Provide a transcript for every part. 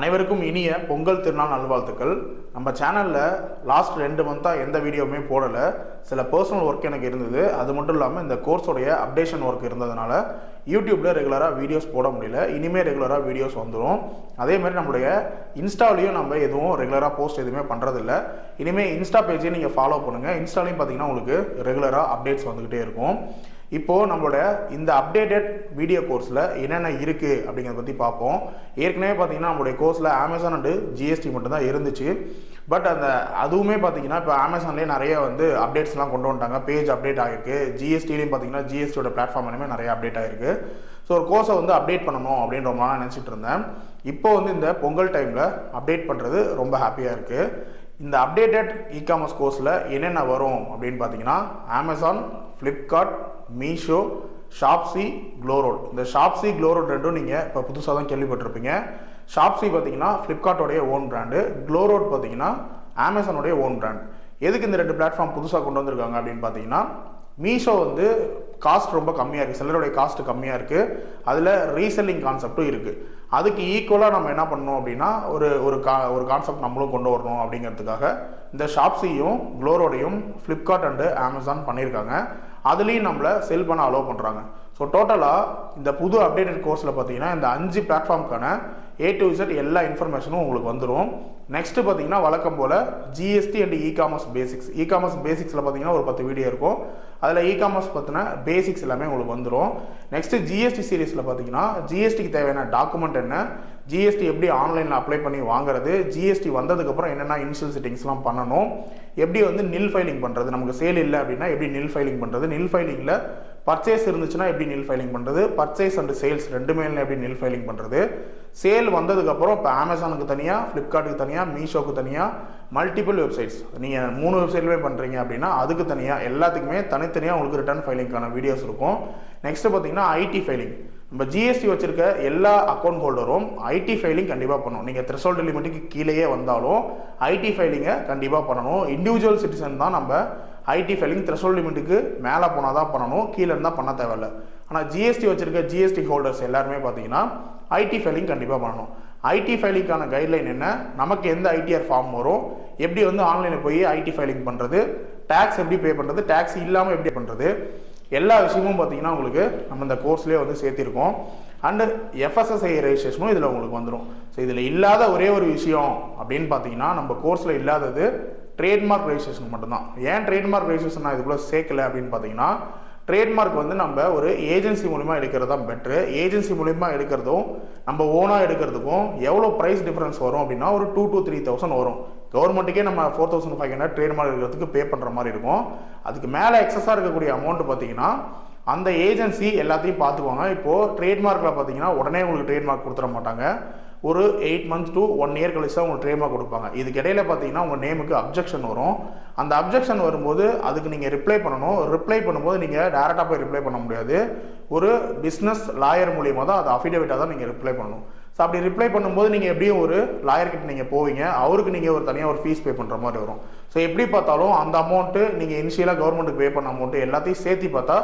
அனைவருக்கும் இனிய பொங்கல் திருநாள் நல்வாழ்த்துக்கள். நம்ம சேனலில் லாஸ்ட் 2 மந்த்தாக எந்த வீடியோவுமே போடலை. சில பர்சனல் ஒர்க் எனக்கு இருந்தது. அது மட்டும் இல்லாமல் இந்த கோர்ஸோடைய அப்டேஷன் ஒர்க் இருந்ததுனால யூடியூப்பில் ரெகுலராக வீடியோஸ் போட முடியல. இனிமேல் ரெகுலராக வீடியோஸ் வந்துடும். அதேமாதிரி நம்மளுடைய இன்ஸ்டாலையும் நம்ம எதுவும் ரெகுலராக போஸ்ட் எதுவுமே பண்ணுறதில்ல. இனிமேல் இன்ஸ்டா பேஜையும் நீங்கள் ஃபாலோ பண்ணுங்கள். இன்ஸ்டாலையும் பார்த்தீங்கன்னா உங்களுக்கு ரெகுலராக அப்டேட்ஸ் வந்துக்கிட்டே இருக்கும். இப்போது நம்மளோட இந்த அப்டேட்டட் வீடியோ கோர்ஸில் என்னென்ன இருக்குது அப்படிங்கிறத பற்றி பார்ப்போம். ஏற்கனவே பார்த்தீங்கன்னா நம்மளுடைய கோர்ஸில் அமேசான் அண்டு ஜிஎஸ்டி மட்டும்தான் இருந்துச்சு. பட் அதுவுமே பார்த்தீங்கன்னா இப்போ அமேசான்லேயே நிறைய அப்டேட்ஸ்லாம் கொண்டு வந்துட்டாங்க. பேஜ் அப்டேட் ஆகிருக்கு. ஜிஎஸ்டிலையும் பார்த்தீங்கன்னா ஜிஎஸ்டியோட பிளாட்ஃபார்ம்லையுமே நிறைய அப்டேட் ஆகிருக்கு. ஸோ ஒரு கோர்ஸை அப்டேட் பண்ணணும் அப்படின்ற மாதிரி நான் நினச்சிட்டு இருந்தேன். இப்போ இந்த பொங்கல் டைமில் அப்டேட் பண்ணுறது ரொம்ப ஹாப்பியாக இருக்குது. இந்த அப்டேட்டட் இகாமர்ஸ் கோர்ஸில் என்னென்ன வரும் அப்படின்னு பார்த்தீங்கன்னா அமேசான், ஃப்ளிப்கார்ட், மீஷோ, ஷாப்ஸி, க்ளோரோட். இந்த ஷாப்ஸி, க்ளோரோட் ரெண்டும் நீங்கள் இப்போ புதுசாக தான் கேள்விப்பட்டிருப்பீங்க. ஷாப்ஸி பார்த்தீங்கன்னா ஃப்ளிப்கார்ட்டோடைய ஓன் பிராண்டு, க்ளோரோட் பார்த்தீங்கன்னா அமேசானோடைய ஓன் பிராண்ட். எதுக்கு இந்த 2 பிளாட்ஃபார்ம் புதுசாக கொண்டு வந்திருக்காங்க அப்படின்னு பார்த்தீங்கன்னா, மீஷோ காஸ்ட் ரொம்ப கம்மியாக இருக்குது. செல்லருடைய காஸ்ட் கம்மியாக இருக்குது. அதில் ரீசெல்லிங் கான்செப்டும் இருக்குது. அதுக்கு ஈக்குவலாக நம்ம என்ன பண்ணணும் அப்படின்னா ஒரு கான்செப்ட் நம்மளும் கொண்டு வரணும் அப்படிங்கிறதுக்காக இந்த ஷாப்ஸியும் க்ளோரோடையும் ஃப்ளிப்கார்ட் அண்டு அமேசான் பண்ணியிருக்காங்க. அதுலேயும் நம்மளை செல் பண்ண அலோவ் பண்ணுறாங்க. ஸோ டோட்டலாக இந்த புது அப்டேட்டட் கோர்ஸில் பார்த்தீங்கன்னா இந்த 5 பிளாட்ஃபார்முக்கான A to Z எல்லா இன்ஃபர்மேஷனும் உங்களுக்கு வந்துடும். நெக்ஸ்ட்டு பார்த்தீங்கன்னா வழக்கம் போல் GST and ecommerce basics. Ecommerce பேசிக்ஸில் பார்த்தீங்கன்னா ஒரு 10 வீடியோ இருக்கும். அதில் இகாமர்ஸ் பற்றின பேசிக்ஸ் எல்லாமே உங்களுக்கு வந்துடும். நெக்ஸ்ட்டு ஜிஎஸ்டி சீரீஸில் பார்த்தீங்கன்னா ஜிஎஸ்டிக்கு தேவையான டாக்குமெண்ட் என்ன, ஜிஎஸ்டி எப்படி ஆன்லைனில் அப்ளை பண்ணி வாங்குறது, ஜிஎஸ்டி வந்ததுக்கப்புறம் என்னென்ன இனிஷியல் செட்டிங்ஸ்லாம் பண்ணணும், எப்படி நில் ஃபைலிங் பண்ணுறது, நமக்கு சேல் இல்லை அப்படின்னா எப்படி நில் ஃபைலிங் பண்ணுறது, நில் ஃபைலிங்கில் பர்ச்சேஸ் இருந்துச்சுன்னா எப்படி நில் ஃபைலிங் பண்ணுறது, பர்ச்சேஸ் அண்ட் சேல்ஸ் ரெண்டுமே எப்படி நில் ஃபைலிங் பண்ணுறது, சேல் வந்ததுக்கப்புறம் இப்போ அமேசானுக்கு தனியாக, ஃப்ளிப்கார்ட்டுக்கு தனியாக, மீஷோக்கு தனியாக, மல்டிபிள் வெப்சைட்ஸ் நீங்கள் 3 வெப்சைட்லுமே பண்ணுறீங்க அப்படின்னா அதுக்கு தனியாக எல்லாத்துக்குமே தனித்தனியாக உங்களுக்கு ரிட்டர்ன் ஃபைலிங்கான வீடியோஸ் இருக்கும். நெக்ஸ்ட்டு பார்த்தீங்கன்னா ஐடி ஃபைலிங். நம்ம ஜிஎஸ்டி வச்சிருக்க எல்லா அக்கௌண்ட் ஹோல்டரும் ஐடி ஃபைலிங் கண்டிப்பாக பண்ணணும். நீங்கள் த்ரெஷோல்டு லிமிட்டுக்கு கீழேயே வந்தாலும் ஐடி ஃபைலிங்கை கண்டிப்பாக பண்ணணும். இண்டிவிஜுவல் சிட்டிசன் தான் நம்ம ஐடி ஃபைலிங் த்ரெஷோல்டு லிமிட்டுக்கு மேலே போனால் தான் பண்ணணும், கீழே இருந்தால் பண்ண தேவையில்ல. ஆனால் ஜிஎஸ்டி வச்சிருக்க ஜிஎஸ்டி ஹோல்டர்ஸ் எல்லாருமே பார்த்தீங்கன்னா ஐடி ஃபைலிங் கண்டிப்பாக பண்ணணும். ஐடி ஃபைலிங்கான கைட்லைன் என்ன, நமக்கு எந்த ஐடிஆர் ஃபார்ம் வரும், எப்படி ஆன்லைனில் போய் ஐடி ஃபைலிங் பண்ணுறது, டேக்ஸ் எப்படி பே பண்ணுறது, டேக்ஸ் இல்லாமல் எப்படி பண்ணுறது, எல்லா விஷயமும் பார்த்தீங்கன்னா உங்களுக்கு நம்ம இந்த கோர்ஸ்லேயே சேர்த்திருக்கோம். அண்டு எஃப்எஸ்எஸ்ஐ ரெஜிஸ்ட்ரேஷனும் இதில் உங்களுக்கு வந்துடும். ஸோ இதில் இல்லாத ஒரே ஒரு விஷயம் அப்படின்னு பார்த்தீங்கன்னா நம்ம கோர்ஸில் இல்லாதது ட்ரேட்மார்க் ரெஜிஸ்ட்ரேஷன் மட்டும்தான். ஏன் ட்ரேட்மார்க் ரெஜிஸ்ட்ரேஷன் நான் இதுக்குள்ளே சேர்க்கலை அப்படின்னு பார்த்தீங்கன்னா, ட்ரேட்மார்க் நம்ம ஒரு ஏஜென்சி மூலிமா எடுக்கிறது தான் பெட்ரு. ஏஜென்சி மூலிமா எடுக்கிறதும் நம்ம ஓனாக எடுக்கிறதுக்கும் எவ்வளோ ப்ரைஸ் டிஃப்ரென்ஸ் வரும் அப்படின்னா ஒரு 2,000 to 3,000 வரும். கவர்மெண்ட்டுக்கே நம்ம 4,500 ட்ரேட்மார்க் எடுக்கிறதுக்கு பே பண்ணுற மாதிரி இருக்கும். அதுக்கு மேலே எக்ஸஸாக இருக்கக்கூடிய அமௌண்ட் பார்த்தீங்கன்னா அந்த ஏஜென்சி எல்லாத்தையும் பார்த்துக்குவாங்க. இப்போது ட்ரேட்மார்க்கில் பார்த்தீங்கன்னா உடனே உங்களுக்கு ட்ரேட்மார்க் கொடுத்துட மாட்டாங்க. ஒரு 8 months to 1 year கழிச்சு தான் உங்களுக்கு ட்ரேட்மார்க் கொடுப்பாங்க. இதுக்கு இடையில பார்த்தீங்கன்னா உங்கள் நேமுக்கு அப்ஜெக்ஷன் வரும். அந்த அப்ஜெக்ஷன் வரும்போது அதுக்கு நீங்கள் ரிப்ளை பண்ணணும். ரிப்ளை பண்ணும்போது நீங்கள் டேரெக்டாக போய் ரிப்ளை பண்ண முடியாது. ஒரு பிஸ்னஸ் லாயர் மூலியமாக தான் அது அஃபிடேவிட்டாக தான் நீங்கள் ரிப்ளை பண்ணணும். ஸோ அப்படி ரிப்ளை பண்ணும்போது நீங்கள் எப்படியும் ஒரு லாயர்கிட்ட நீங்கள் போவீங்க. அவருக்கு நீங்கள் ஒரு தனியாக ஒரு ஃபீஸ் பே பண்ணுற மாதிரி வரும். ஸோ எப்படி பார்த்தாலும் அந்த அமௌண்ட்டு நீங்கள் இனிஷியலாக கவர்மெண்ட்டுக்கு பே பண்ண அமௌண்ட்டு எல்லாத்தையும் சேர்த்து பார்த்தா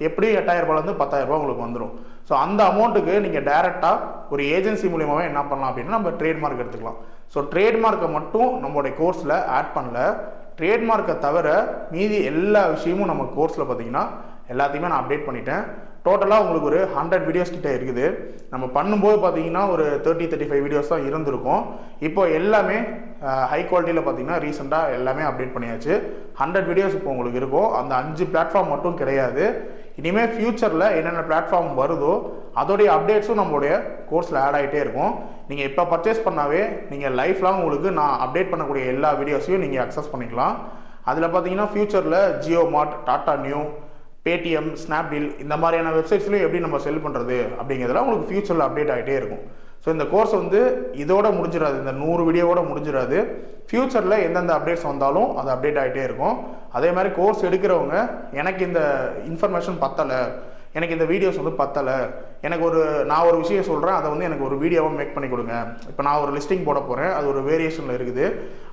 எப்படி 8,000 ரூபாயிலேருந்து 10,000 ரூபா உங்களுக்கு வந்துடும். ஸோ அந்த அமௌண்ட்டுக்கு நீங்கள் டேரெக்டாக ஒரு ஏஜென்சி மூலியமாகவே என்ன பண்ணலாம் அப்படின்னா நம்ம ட்ரேட்மார்க் எடுத்துக்கலாம். ஸோ ட்ரேட்மார்க்கை மட்டும் நம்மளுடைய கோர்ஸில் ஆட் பண்ணல. ட்ரேட்மார்க்கை தவிர மீதி எல்லா விஷயமும் நம்ம கோர்ஸில் பார்த்தீங்கன்னா எல்லாத்தையுமே நான் அப்டேட் பண்ணிட்டேன். டோட்டலாக உங்களுக்கு ஒரு 100 வீடியோஸ் கிட்டே இருக்குது. நம்ம பண்ணும்போது பார்த்தீங்கன்னா ஒரு 30-35 வீடியோஸ் தான் இருந்திருக்கும். இப்போ எல்லாமே ஹை குவாலிட்டியில் பார்த்தீங்கன்னா ரீசெண்டாக எல்லாமே அப்டேட் பண்ணியாச்சு. 100 வீடியோஸ் இப்போ உங்களுக்கு இருக்கும். அந்த 5 பிளாட்ஃபார்ம் மட்டும் கிடையாது. இனிமேல் ஃப்யூச்சரில் என்னென்ன பிளாட்ஃபார்ம் வருதோ அதோடைய அப்டேட்ஸும் நம்மளுடைய கோர்ஸில் ஆட் ஆகிட்டே இருக்கும். நீங்கள் இப்போ பர்ச்சேஸ் பண்ணாவே நீங்கள் லைஃப் லாங் உங்களுக்கு நான் அப்டேட் பண்ணக்கூடிய எல்லா வீடியோஸையும் நீங்கள் அக்சஸ் பண்ணிக்கலாம். அதில் பார்த்தீங்கன்னா ஃப்யூச்சரில் ஜியோ மார்ட், டாடா நியூ, பேடிஎம், ஸ்னாப்டீல் இந்த மாதிரியான வெப்சைட்ஸ்லையும் எப்படி நம்ம செல் பண்ணுறது அப்படிங்கிறதுலாம் உங்களுக்கு ஃபியூச்சரில் அப்டேட் ஆகிட்டே இருக்கும். ஸோ இந்த கோர்ஸ் இதோட முடிஞ்சிடாது, இந்த 100 வீடியோவோட முடிஞ்சிடாது. ஃப்யூச்சரில் எந்தெந்த அப்டேட்ஸ் வந்தாலும் அது அப்டேட் ஆகிட்டே இருக்கும். அதே மாதிரி கோர்ஸ் எடுக்கிறவங்க எனக்கு இந்த இன்ஃபர்மேஷன் பத்தலை, எனக்கு இந்த வீடியோஸ் பத்தலை, எனக்கு நான் ஒரு விஷயம் சொல்கிறேன் அதை எனக்கு ஒரு வீடியோவாக மேக் பண்ணி கொடுங்க. இப்போ நான் ஒரு லிஸ்டிங் போட போகிறேன், அது ஒரு வேரியேஷனில் இருக்குது,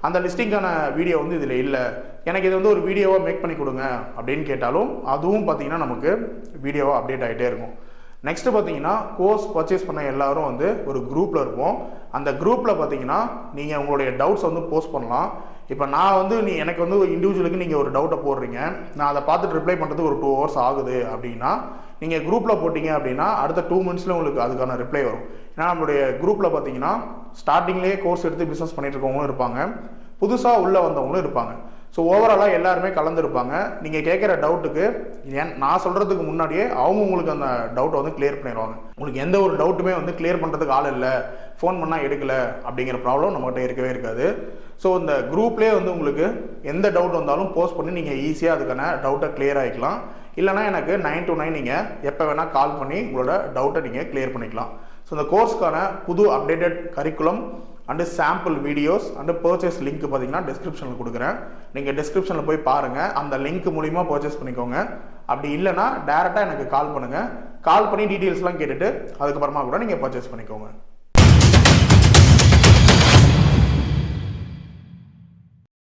அந்த லிஸ்டிங்கான வீடியோ இதில் இல்லை, எனக்கு இது ஒரு வீடியோவாக மேக் பண்ணி கொடுங்க அப்படின்னு கேட்டாலும் அதுவும் பார்த்தீங்கன்னா நமக்கு வீடியோவாக அப்டேட் ஆகிட்டே இருக்கும். நெக்ஸ்ட் பார்த்தீங்கன்னா கோர்ஸ் பர்ச்சேஸ் பண்ண எல்லாரும் வந்து ஒரு குரூப்பில் இருப்போம். அந்த குரூப்பில் பார்த்தீங்கன்னா நீங்கள் உங்களுடைய டவுட்ஸ் வந்து போஸ்ட் பண்ணலாம். இப்போ நான் வந்து எனக்கு வந்து இண்டிவிஜுவலுக்கு நீங்கள் ஒரு டவுட்டை போடுறீங்க, நான் அதை பார்த்துட்டு ரிப்ளை பண்ணுறதுக்கு ஒரு 2 hours ஆகுது அப்படின்னா நீங்கள் குரூப்பில் போட்டிங்க அப்படின்னா அடுத்த 2 minutesல உங்களுக்கு அதுக்கான ரிப்ளை வரும். ஏன்னா நம்மளுடைய குரூப்பில் பார்த்தீங்கன்னா ஸ்டார்டிங்லேயே கோர்ஸ் எடுத்து பிஸ்னஸ் பண்ணிட்டு இருக்கவங்களும் இருப்பாங்க, புதுசாக உள்ளே வந்தவங்களும் இருப்பாங்க. ஸோ ஓவராலாக எல்லாருமே கலந்துருப்பாங்க. நீங்கள் கேட்குற டவுட்டுக்கு நான் சொல்கிறதுக்கு முன்னாடியே அவங்க உங்களுக்கு அந்த டவுட்டை வந்து கிளியர் பண்ணிடுவாங்க. உங்களுக்கு எந்த ஒரு டவுட்டுமே வந்து கிளியர் பண்ணுறதுக்கு ஆள் இல்லை, ஃபோன் பண்ணால் எடுக்கலை அப்படிங்கிற ப்ராப்ளம் நம்மகிட்ட இருக்கவே இருக்காது. ஸோ இந்த குரூப்லேயே வந்து உங்களுக்கு எந்த டவுட் வந்தாலும் போஸ்ட் பண்ணி நீங்கள் ஈஸியாக அதுக்கான டவுட்டை கிளியர் ஆகிக்கலாம். இல்லைனா எனக்கு 9 to 9 நீங்கள் எப்போ வேணால் கால் பண்ணி உங்களோட டவுட்டை நீங்கள் கிளியர் பண்ணிக்கலாம். ஸோ இந்த கோர்ஸ்க்கான புது updated curriculum and sample videos and purchase link பார்த்தீங்கன்னா டிஸ்கிரிப்ஷனில் கொடுக்குறேன். நீங்கள் டிஸ்கிரிப்ஷனில் போய் பாருங்கள், அந்த லிங்க் மூலிமா பர்ச்சேஸ் பண்ணிக்கோங்க. அப்படி இல்லைனா டேரெக்டாக எனக்கு கால் பண்ணுங்கள். கால் பண்ணி டீட்டெயில்ஸ்லாம் கேட்டுட்டு அதுக்கப்புறமா கூட நீங்கள் பர்ச்சேஸ் பண்ணிக்கோங்க.